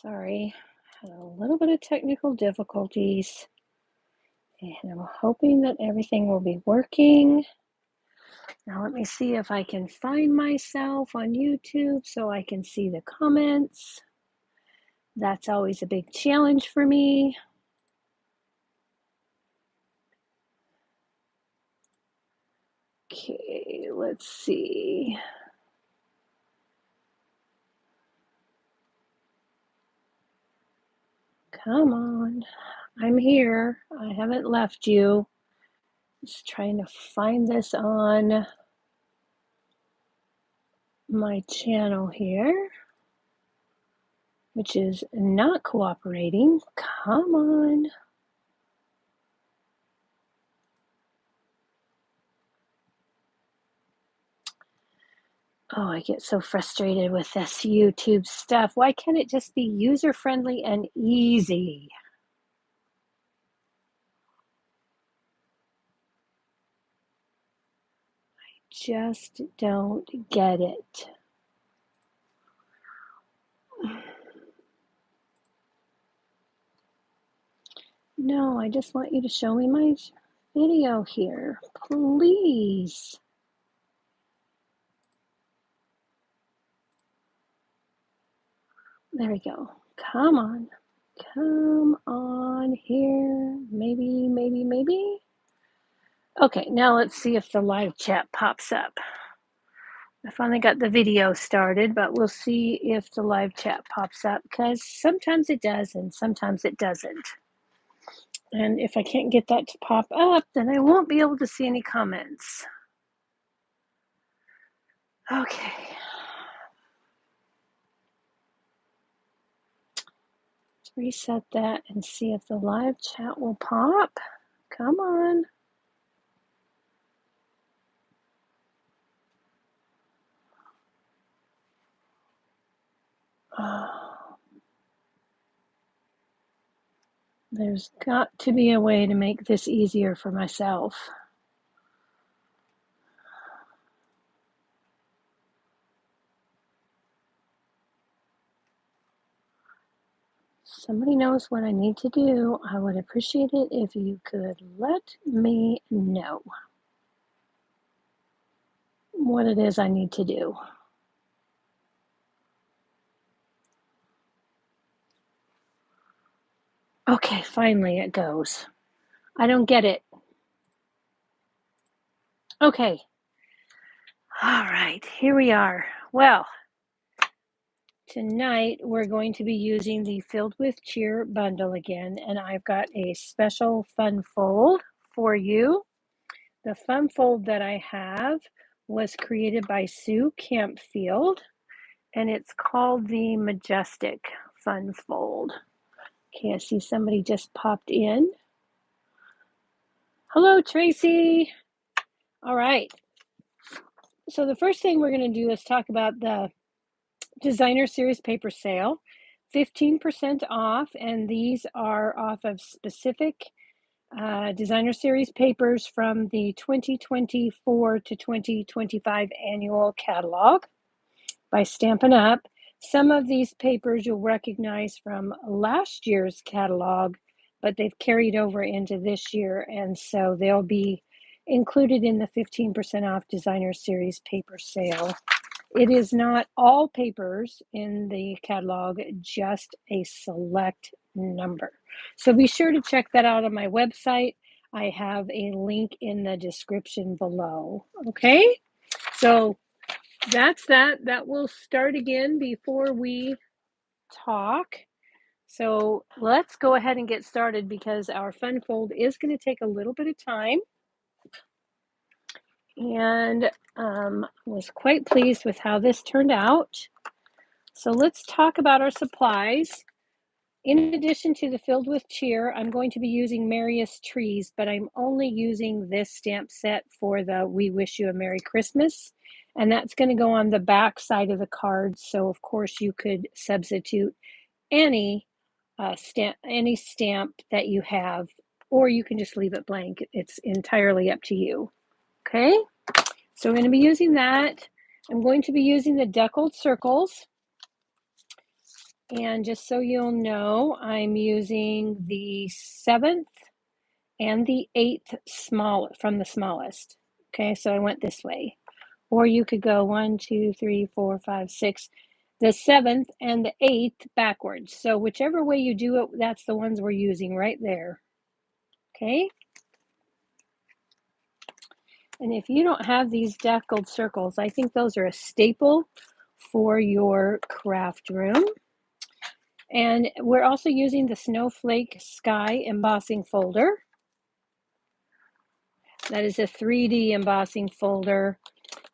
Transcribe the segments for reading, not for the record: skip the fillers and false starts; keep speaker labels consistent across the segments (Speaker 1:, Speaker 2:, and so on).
Speaker 1: Sorry, had a little bit of technical difficulties, and I'm hoping that everything will be working. Now let me see if I can find myself on YouTube so I can see the comments. That's always a big challenge for me. Okay, let's see. Come on, I'm here. I haven't left you. Just trying to find this on my channel here, which is not cooperating. Come on. Oh, I get so frustrated with this YouTube stuff. Why can't it just be user-friendly and easy? Just don't get it. No, I just want you to show me my video here, please. There we go. Come on. Come on here. Maybe. Okay, now let's see if the live chat pops up. I finally got the video started, but we'll see if the live chat pops up because sometimes it does and sometimes it doesn't. And if I can't get that to pop up, then I won't be able to see any comments. Okay. Let's reset that and see if the live chat will pop. Come on. There's got to be a way to make this easier for myself. Somebody knows what I need to do. I would appreciate it if you could let me know what it is I need to do. Okay, finally it goes. I don't get it. Okay. All right, here we are. Well, tonight we're going to be using the Filled with Cheer bundle again, and I've got a special fun fold for you. The fun fold that I have was created by Sue Campfield, and it's called the Magestic Fun Fold. Okay, I see somebody just popped in. Hello, Tracy. All right. So the first thing we're going to do is talk about the Designer Series paper sale. 15% off, and these are off of specific Designer Series papers from the 2024 to 2025 annual catalog by Stampin' Up. Some of these papers you'll recognize from last year's catalog, but they've carried over into this year, and so they'll be included in the 15% off Designer Series paper sale. It is not all papers in the catalog, just a select number. So be sure to check that out on my website. I have a link in the description below. Okay, so that's that. That will start again before we talk. So let's go ahead and get started because our fun fold is going to take a little bit of time. And was quite pleased with how this turned out. So let's talk about our supplies. In addition to the Filled with Cheer, I'm going to be using Merriest Trees, but I'm only using this stamp set for the We Wish You a Merry Christmas. And that's going to go on the back side of the card. So of course you could substitute any stamp that you have, or you can just leave it blank. It's entirely up to you. Okay, so we're going to be using that. I'm going to be using the deckled circles. And just so you'll know, I'm using the 7th and the 8th small from the smallest. Okay, so I went this way. Or you could go 1, 2, 3, 4, 5, 6, the 7th and the 8th backwards. So whichever way you do it, that's the ones we're using right there. Okay. And if you don't have these dactyl circles, I think those are a staple for your craft room. And we're also using the Snowflake Sky embossing folder. That is a 3D embossing folder.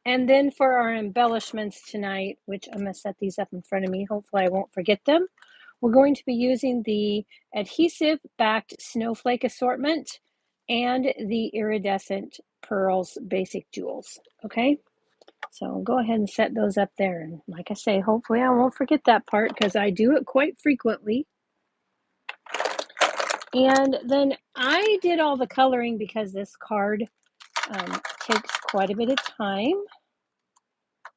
Speaker 1: And then for our embellishments tonight, which I'm going to set these up in front of me, hopefully I won't forget them. We're going to be using the adhesive backed snowflake assortment and the iridescent pearls basic jewels. Okay, so I'll go ahead and set those up there. And like I say, hopefully I won't forget that part because I do it quite frequently. And then I did all the coloring because this card takes quite a bit of time.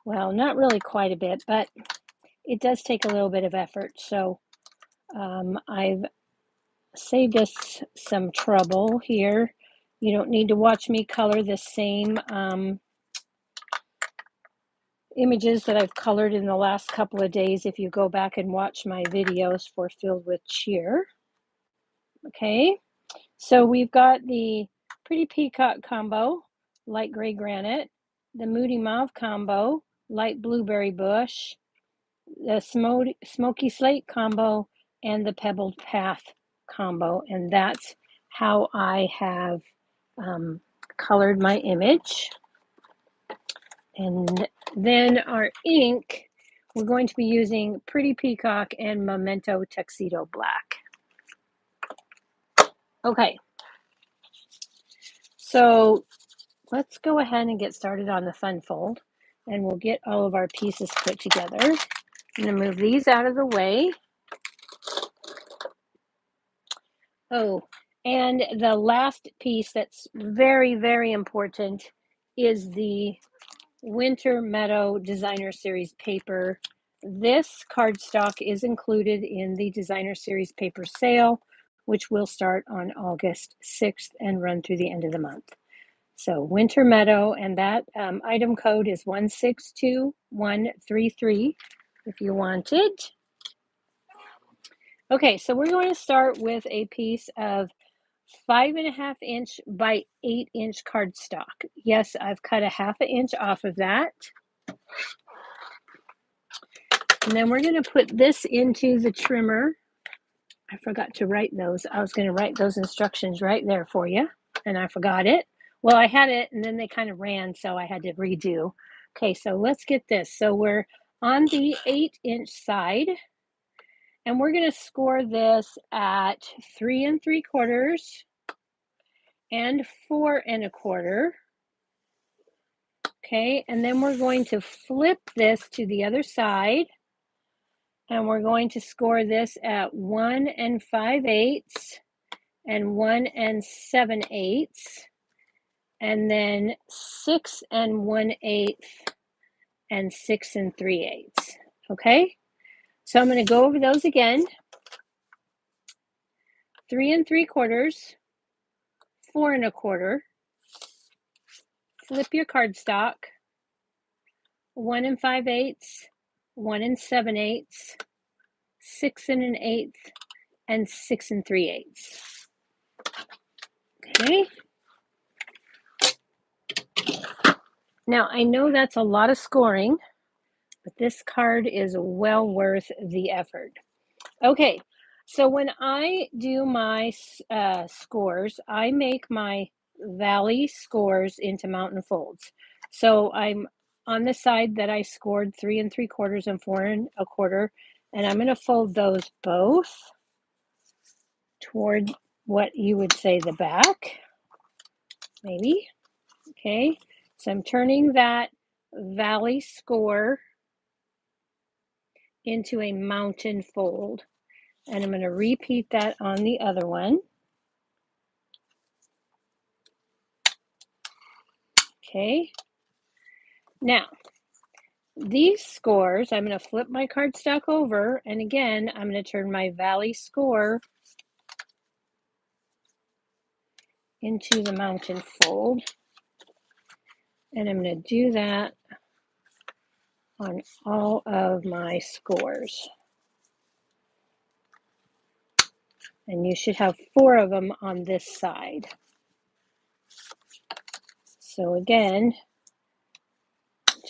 Speaker 1: Well, not really quite a bit, but it does take a little bit of effort. So I've saved us some trouble here. You don't need to watch me color the same images that I've colored in the last couple of days if you go back and watch my videos for Filled with Cheer. Okay, so we've got the Pretty Peacock combo, light gray granite, the Moody Mauve combo, light blueberry bush, the Smoky Slate combo, and the Pebbled Path combo. And that's how I have colored my image. And then our ink, we're going to be using Pretty Peacock and Memento Tuxedo Black. Okay, so let's go ahead and get started on the fun fold, and we'll get all of our pieces put together. I'm going to move these out of the way. Oh, and the last piece that's very, very important is the Winter Meadow Designer Series paper. This cardstock is included in the Designer Series paper sale, which will start on August 6th and run through the end of the month. So Winter Meadow, and that item code is 162133 if you want it. Okay, so we're going to start with a piece of 5.5 inch by 8 inch cardstock. Yes, I've cut a 1/2 inch off of that. And then we're going to put this into the trimmer. I forgot to write those. I was going to write those instructions right there for you, and I forgot it. Well, I had it, and then they kind of ran, so I had to redo. Okay, so let's get this. So we're on the 8 inch side, and we're going to score this at 3 3/4 and 4 1/4. Okay, and then we're going to flip this to the other side, and we're going to score this at 1 5/8 and 1 7/8, and then 6 1/8 and 6 3/8. Okay, so I'm going to go over those again. 3 3/4, 4 1/4, flip your cardstock, 1 5/8, 1 7/8, 6 1/8, and 6 3/8. Okay. Now I know that's a lot of scoring, but this card is well worth the effort. Okay, so when I do my scores, I make my valley scores into mountain folds. So I'm on the side that I scored 3 3/4 and 4 1/4, and I'm going to fold those both toward what you would say the back, maybe. Okay, so I'm turning that valley score into a mountain fold, and I'm going to repeat that on the other one. Okay, now these scores, I'm going to flip my cardstock over, and again, I'm going to turn my Valley score into the mountain fold, and I'm going to do that on all of my scores. And you should have 4 of them on this side. So again,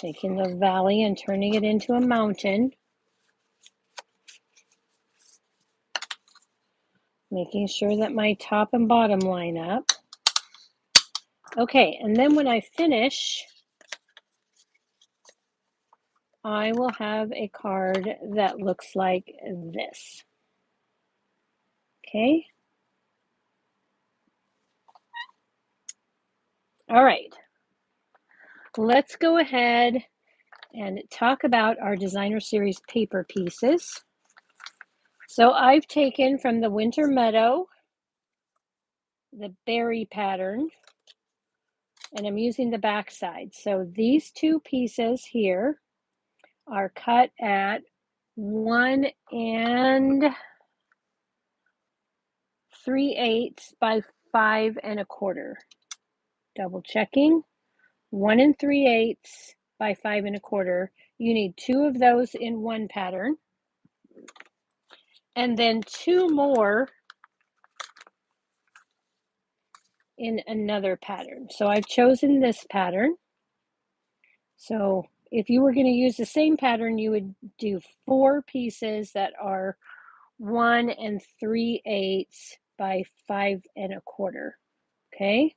Speaker 1: taking the valley and turning it into a mountain, making sure that my top and bottom line up. Okay, and then when I finish, I will have a card that looks like this. Okay. All right. Let's go ahead and talk about our designer series paper pieces. So I've taken from the Winter Meadow the berry pattern, and I'm using the back side. So these 2 pieces here are cut at 1 3/8 by 5 1/4. Double checking. 1 3/8 by 5 1/4. You need 2 of those in one pattern, and then 2 more in another pattern. So I've chosen this pattern. So if you were going to use the same pattern, you would do 4 pieces that are 1 3/8 by 5 1/4. Okay.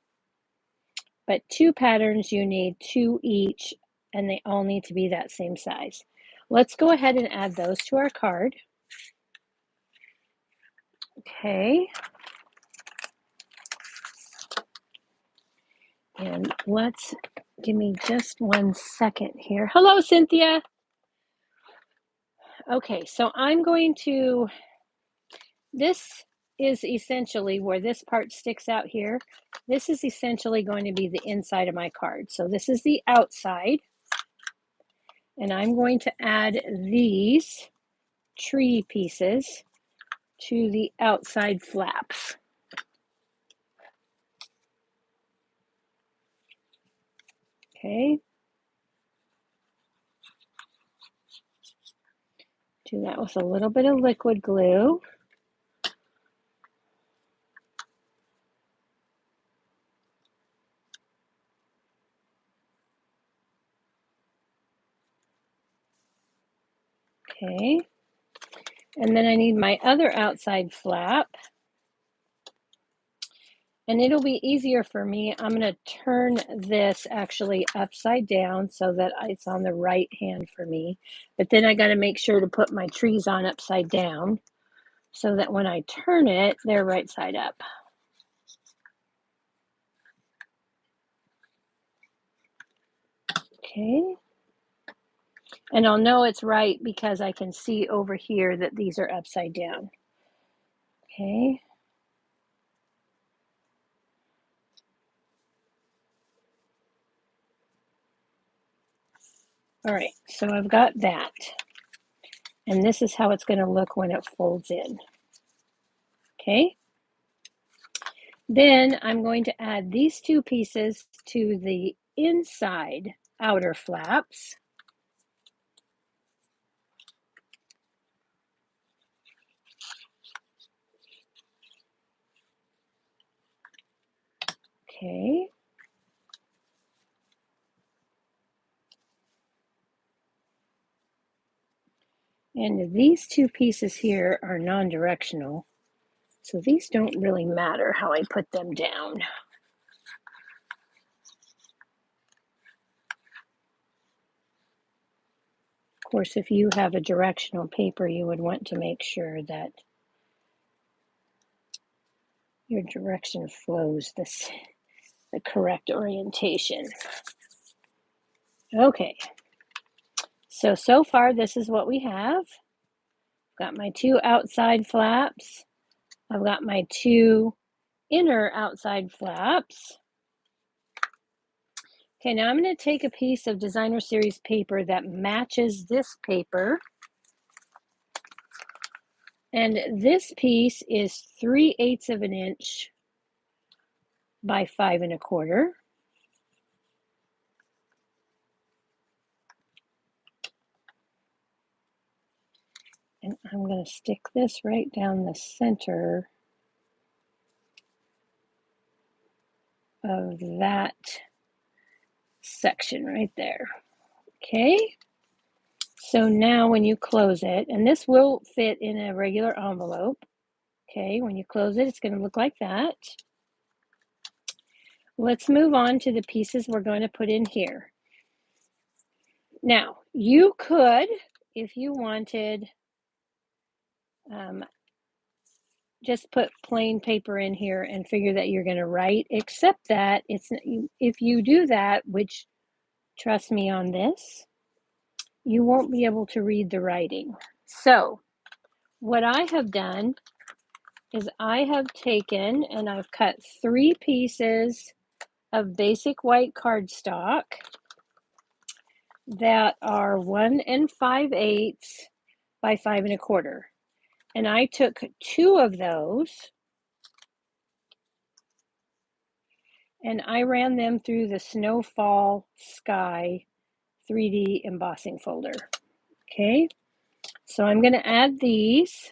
Speaker 1: But 2 patterns, you need 2 each, and they all need to be that same size. Let's go ahead and add those to our card. Okay. And give me just 1 second here. Hello, Cynthia. Okay, so this is essentially where this part sticks out here. This is essentially going to be the inside of my card. So this is the outside. And I'm going to add these tree pieces to the outside flaps. Okay. Do that with a little bit of liquid glue. Okay. And then I need my other outside flap. And it'll be easier for me. I'm going to turn this actually upside down so that it's on the right hand for me. But then I got to make sure to put my trees on upside down so that when I turn it, they're right side up. Okay. And I'll know it's right because I can see over here that these are upside down. Okay. All right, so I've got that. And this is how it's going to look when it folds in. Okay. Then I'm going to add these 2 pieces to the inside outer flaps. Okay. And these 2 pieces here are non-directional, so these don't really matter how I put them down. Of course, if you have a directional paper, you would want to make sure that your direction flows the correct orientation. Okay, so far this is what we have. Got my 2 outside flaps. I've got my 2 inner outside flaps. Okay, now I'm going to take a piece of designer series paper that matches this paper. And this piece is 3/8 of an inch by 5 1/4. And I'm going to stick this right down the center of that section right there. Okay, so now when you close it, and this will fit in a regular envelope. Okay, when you close it, it's going to look like that. Let's move on to the pieces we're going to put in here. Now, you could, if you wanted, just put plain paper in here and figure that you're going to write, except that if you do that, which trust me on this, you won't be able to read the writing. So what I have done is I have taken and I've cut 3 pieces of basic white cardstock that are 1 5/8 by 5 1/4. And I took 2 of those and I ran them through the Snowfall Sky 3D embossing folder. Okay, so I'm going to add these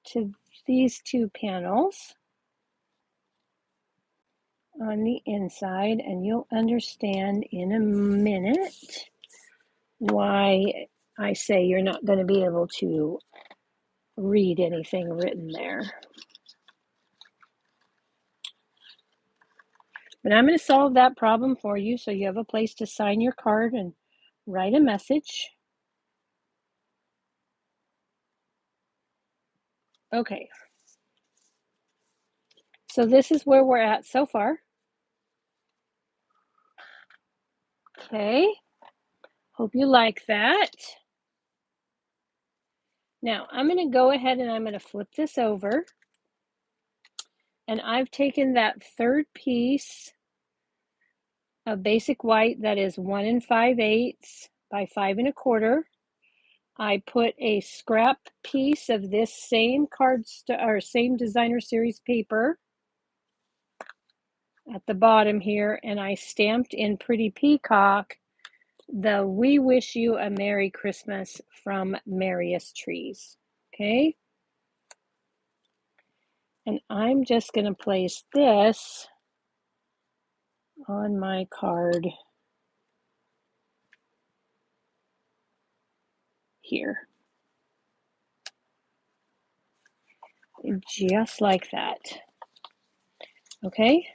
Speaker 1: to these 2 panels on the inside, and you'll understand in a minute why I say you're not going to be able to read anything written there. But I'm going to solve that problem for you so you have a place to sign your card and write a message. Okay, so this is where we're at so far. Okay, hope you like that. Now I'm going to go ahead and I'm going to flip this over. And I've taken that 3rd piece of basic white that is 1 5/8 by 5 1/4. I put a scrap piece of this same same designer series paper at the bottom here, and I stamped in Pretty Peacock the "We wish you a Merry Christmas" from Merriest Trees. Okay, and I'm just going to place this on my card here, just like that. Okay,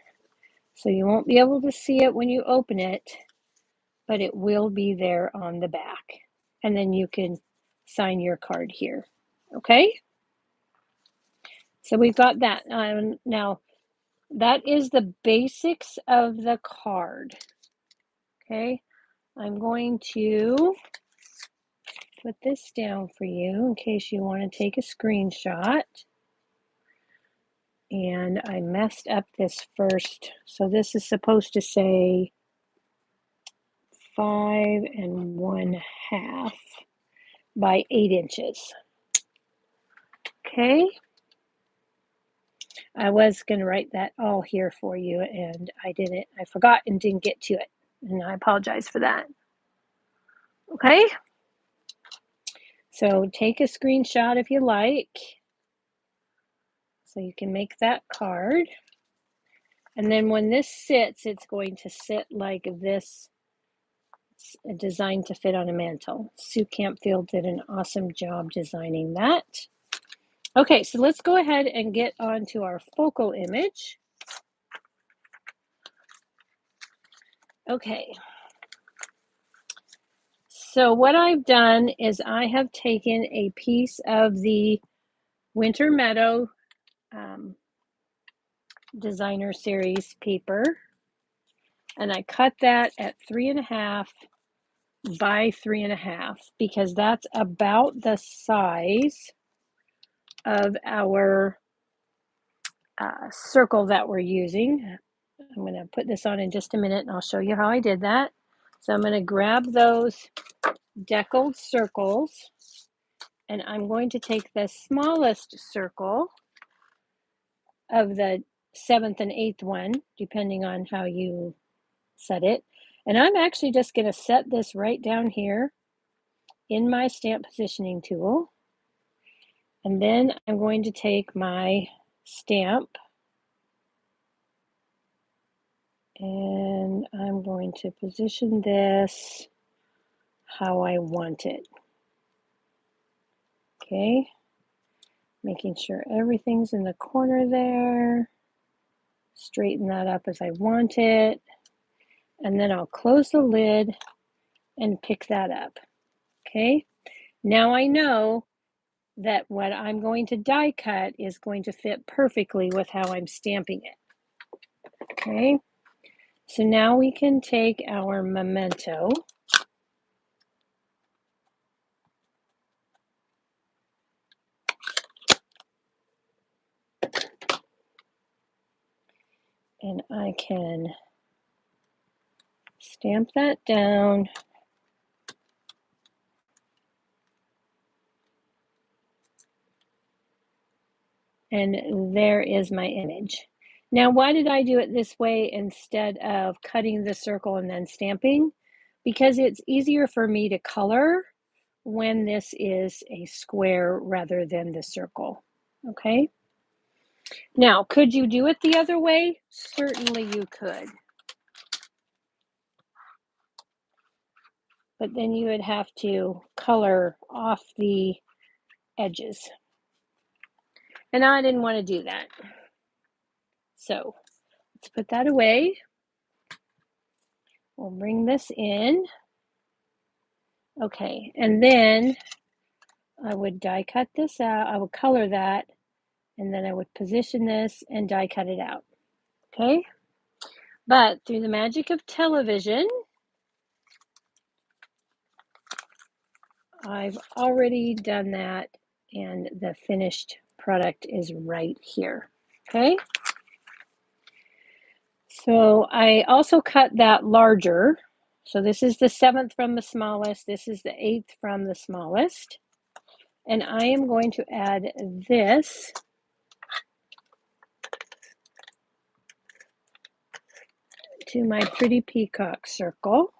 Speaker 1: so you won't be able to see it when you open it, but it will be there on the back. And then you can sign your card here. Okay, so we've got that. Now, that is the basics of the card. Okay, I'm going to put this down for you in case you want to take a screenshot. And I messed up this first. So this is supposed to say 5 1/2 by 8 inches. Okay, I was going to write that all here for you, and I didn't. I forgot and didn't get to it, and I apologize for that. Okay, so take a screenshot if you like, so you can make that card. And then when this sits, it's going to sit like this. It's designed to fit on a mantle. Sue Campfield did an awesome job designing that. Okay, so let's go ahead and get onto our focal image. Okay, so what I've done is I have taken a piece of the Winter Meadow designer series paper, and I cut that at 3 1/2 by 3 1/2 because that's about the size of our circle that we're using. I'm going to put this on in just a minute and I'll show you how I did that. So I'm going to grab those deckled circles and I'm going to take the smallest circle of the 7th and 8th one, depending on how you set it. And I'm actually just going to set this right down here in my stamp positioning tool. And then I'm going to take my stamp and I'm going to position this how I want it. Okay, making sure everything's in the corner there. Straighten that up as I want it. And then I'll close the lid and pick that up. Okay, now I know that what I'm going to die cut is going to fit perfectly with how I'm stamping it. Okay, so now we can take our memento and I can stamp that down. And there is my image. Now, why did I do it this way instead of cutting the circle and then stamping? Because it's easier for me to color when this is a square rather than the circle. Okay. Now, could you do it the other way? Certainly you could. But then you would have to color off the edges. And I didn't want to do that. So let's put that away. We'll bring this in. Okay, and then I would die cut this out. I would color that, and then I would position this and die cut it out. Okay, but through the magic of television, I've already done that, and the finished product is right here. Okay, so I also cut that larger. So this is the 7th from the smallest. This is the 8th from the smallest. And I am going to add this to my pretty peacock circle.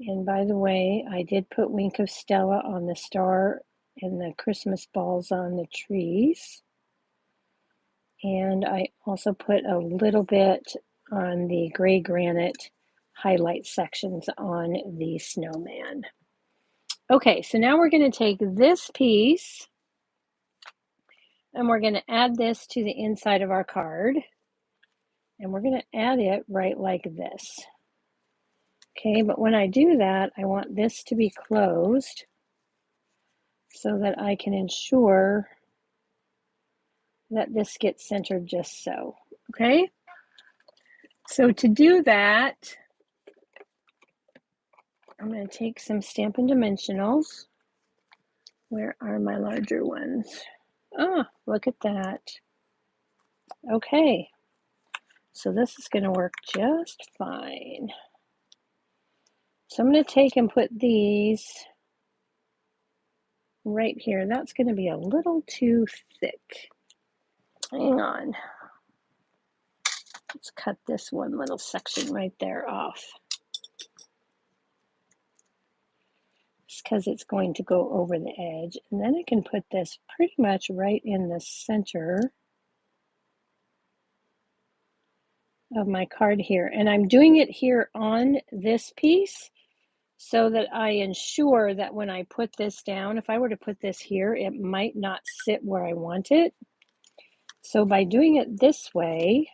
Speaker 1: And by the way, I did put Wink of Stella on the star and the Christmas balls on the trees. And I also put a little bit on the gray granite highlight sections on the snowman. Okay, so now we're going to take this piece and we're going to add this to the inside of our card. And we're going to add it right like this. Okay, but when I do that, I want this to be closed so that I can ensure that this gets centered just so. Okay, so to do that, I'm going to take some Stampin' Dimensionals. Where are my larger ones? Oh, look at that. Okay, so this is going to work just fine. So I'm going to take and put these right here. That's going to be a little too thick. Hang on. Let's cut this one little section right there off. Just because it's going to go over the edge. And then I can put this pretty much right in the center of my card here. And I'm doing it here on this piece so that I ensure that when I put this down, if I were to put this here, it might not sit where I want it. So by doing it this way,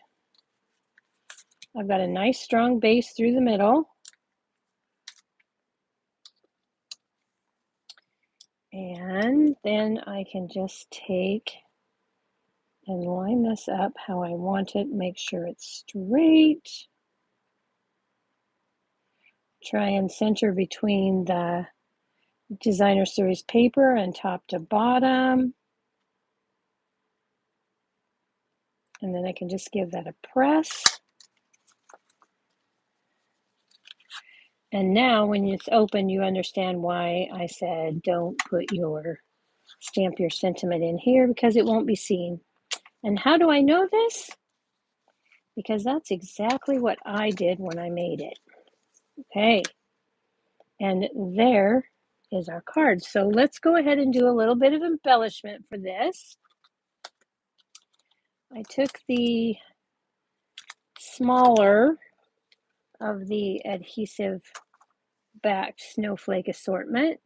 Speaker 1: I've got a nice strong base through the middle. And then I can just take and line this up how I want it, make sure it's straight. Try and center between the designer series paper and top to bottom. And then I can just give that a press. And now when it's open, you understand why I said don't stamp your sentiment in here, because it won't be seen. And how do I know this? Because that's exactly what I did when I made it. Okay. And there is our card. So let's go ahead and do a little bit of embellishment for this. I took the smaller of the adhesive backed snowflake assortment.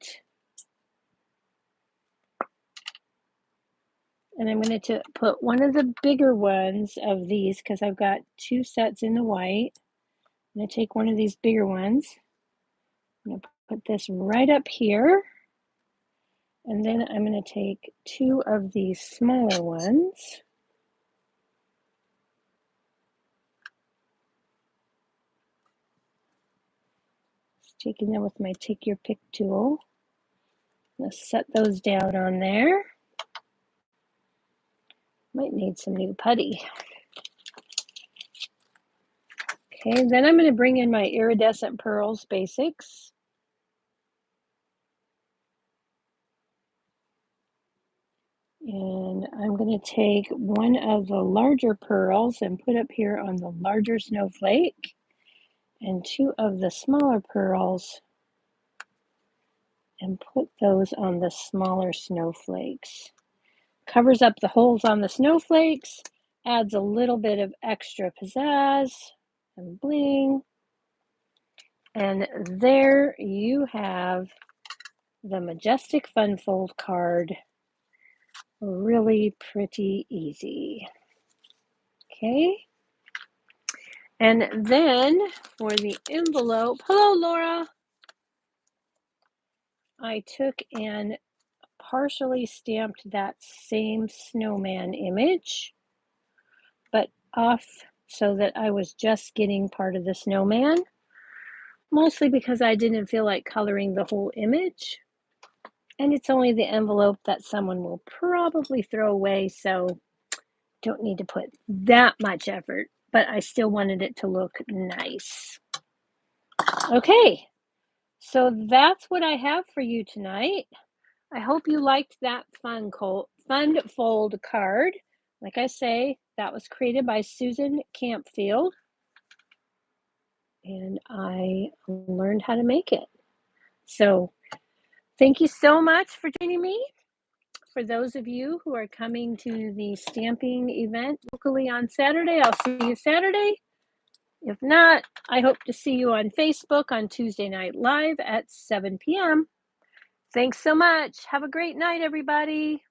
Speaker 1: And I'm going to put one of the bigger ones of these, because I've got 2 sets in the white. I'm going to take one of these bigger ones. I'm going to put this right up here. And then I'm going to take 2 of these smaller ones. Just taking them with my take your pick tool. I'm going to set those down on there. Might need some new putty. Okay, then I'm going to bring in my iridescent pearls basics. And I'm going to take one of the larger pearls and put up here on the larger snowflake, and 2 of the smaller pearls and put those on the smaller snowflakes. Covers up the holes on the snowflakes, adds a little bit of extra pizzazz and bling. And there you have the Magestic Fun Fold card. Really pretty easy. Okay. And then for the envelope, hello Laura, I took and partially stamped that same snowman image, but off so that I was just getting part of the snowman, mostly because I didn't feel like coloring the whole image. And it's only the envelope that someone will probably throw away, so don't need to put that much effort, but I still wanted it to look nice. Okay, so that's what I have for you tonight. I hope you liked that fun fold card. Like I say, that was created by Susan Campfield, and I learned how to make it. So thank you so much for joining me. For those of you who are coming to the stamping event locally on Saturday, I'll see you Saturday. If not, I hope to see you on Facebook on Tuesday Night Live at 7 p.m. Thanks so much. Have a great night, everybody.